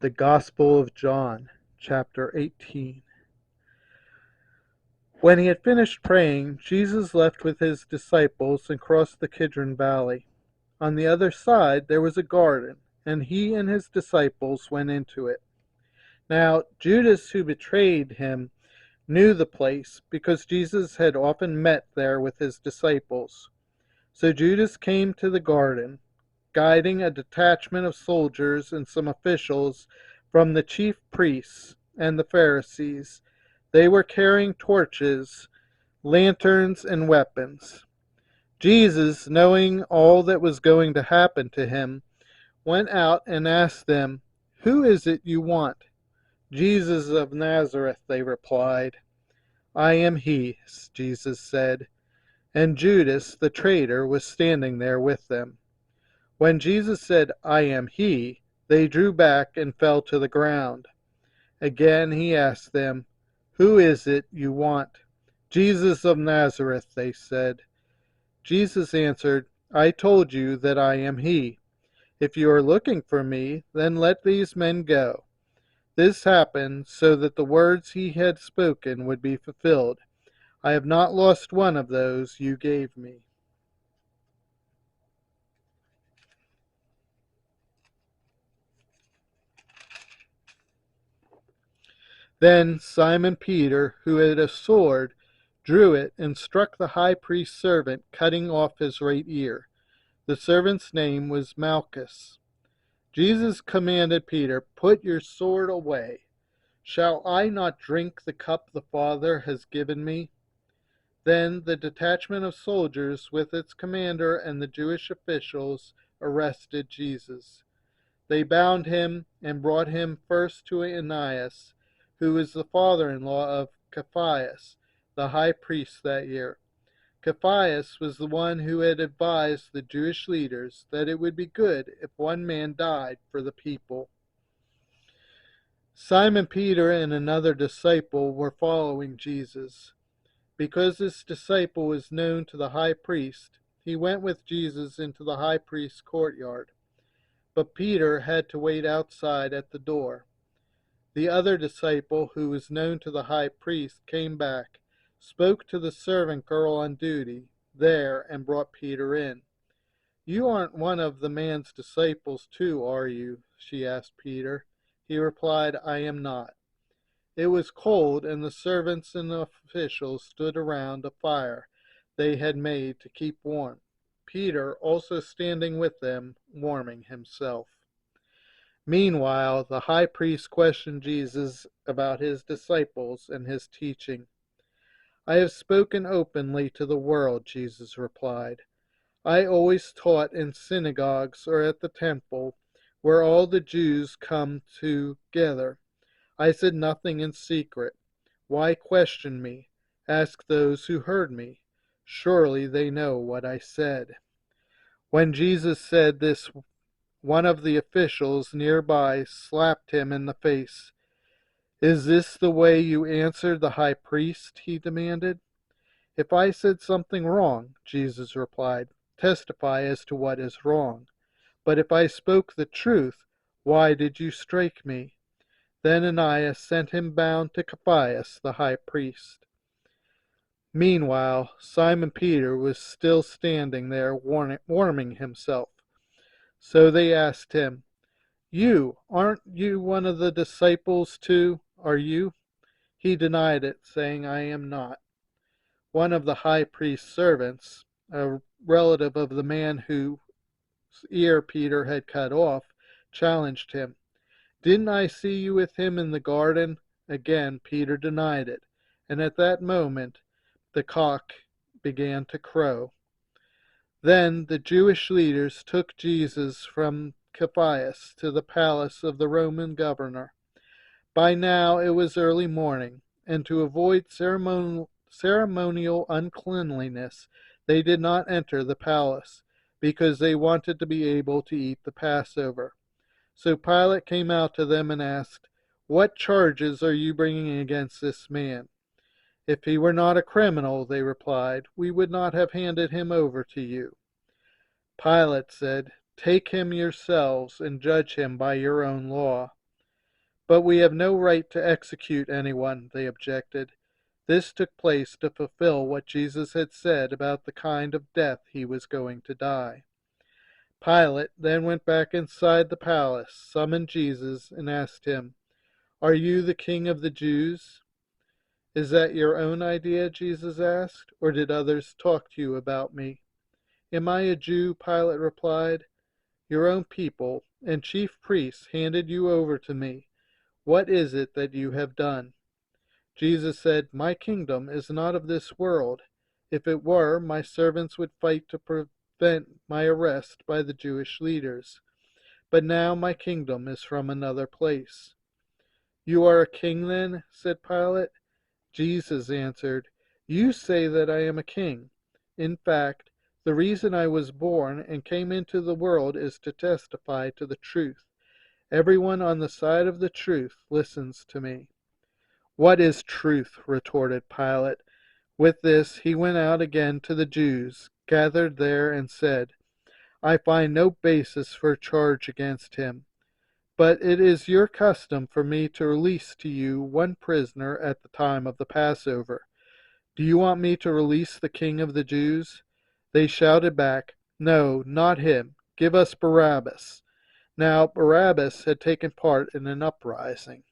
The Gospel of John, chapter 18. When he had finished praying, Jesus left with his disciples and crossed the Kidron Valley. On the other side there was a garden, and he and his disciples went into it. Now Judas, who betrayed him, knew the place, because Jesus had often met there with his disciples. So Judas came to the garden, guiding a detachment of soldiers and some officials from the chief priests and the Pharisees. They were carrying torches, lanterns, and weapons. Jesus, knowing all that was going to happen to him, went out and asked them, "Who is it you want?" "Jesus of Nazareth," they replied. "I am he," Jesus said. And Judas, the traitor, was standing there with them. When Jesus said, "I am he," they drew back and fell to the ground. Again he asked them, "Who is it you want?" "Jesus of Nazareth," they said. Jesus answered, "I told you that I am he. If you are looking for me, then let these men go." This happened so that the words he had spoken would be fulfilled. "I have not lost one of those you gave me." Then Simon Peter, who had a sword, drew it and struck the high priest's servant, cutting off his right ear. The servant's name was Malchus. Jesus commanded Peter, "Put your sword away. Shall I not drink the cup the Father has given me?" Then the detachment of soldiers with its commander and the Jewish officials arrested Jesus. They bound him and brought him first to Ananias, who was the father-in-law of Caiaphas, the high priest that year. Caiaphas was the one who had advised the Jewish leaders that it would be good if one man died for the people. Simon Peter and another disciple were following Jesus. Because this disciple was known to the high priest, he went with Jesus into the high priest's courtyard. But Peter had to wait outside at the door. The other disciple, who was known to the high priest, came back, spoke to the servant girl on duty there, and brought Peter in. "You aren't one of the man's disciples too, are you?" she asked Peter. He replied, "I am not." It was cold, and the servants and the officials stood around a fire they had made to keep warm, Peter also standing with them, warming himself. Meanwhile, the high priest questioned Jesus about his disciples and his teaching. "I have spoken openly to the world," Jesus replied. "I always taught in synagogues or at the temple, where all the Jews come together. I said nothing in secret. Why question me? Ask those who heard me. Surely they know what I said." When Jesus said this, one of the officials nearby slapped him in the face. "Is this the way you answer the high priest?" he demanded. "If I said something wrong," Jesus replied, "testify as to what is wrong. But if I spoke the truth, why did you strike me?" Then Ananias sent him bound to Caiaphas the high priest. Meanwhile, Simon Peter was still standing there warming himself. So they asked him, "Aren't you one of the disciples too? Are you?" He denied it, saying, "I am not." One of the high priest's servants, a relative of the man whose ear Peter had cut off, challenged him. "Didn't I see you with him in the garden?" Again Peter denied it, and at that moment the cock began to crow. Then the Jewish leaders took Jesus from Caiaphas to the palace of the Roman governor. By now it was early morning, and to avoid ceremonial uncleanliness, they did not enter the palace, because they wanted to be able to eat the Passover. So Pilate came out to them and asked, "What charges are you bringing against this man?" "If he were not a criminal," they replied, "we would not have handed him over to you." Pilate said, "Take him yourselves and judge him by your own law." But we have no right to execute anyone, they objected. This took place to fulfill what Jesus had said about the kind of death he was going to die. Pilate then went back inside the palace, summoned Jesus, and asked him, "Are you the king of the Jews?" "Is that your own idea?" Jesus asked, "or did others talk to you about me?" "Am I a Jew?" Pilate replied. "Your own people and chief priests handed you over to me. What is it that you have done?" Jesus said, "My kingdom is not of this world. If it were, my servants would fight to prevent my arrest by the Jewish leaders. But now my kingdom is from another place." "You are a king then?" said Pilate. Jesus answered, "You say that I am a king. In fact, the reason I was born and came into the world is to testify to the truth. Everyone on the side of the truth listens to me." "What is truth?" retorted Pilate. With this he went out again to the Jews gathered there and said, "I find no basis for a charge against him. But it is your custom for me to release to you one prisoner at the time of the Passover. Do you want me to release the King of the Jews?" They shouted back, "No, not him. Give us Barabbas." Now Barabbas had taken part in an uprising.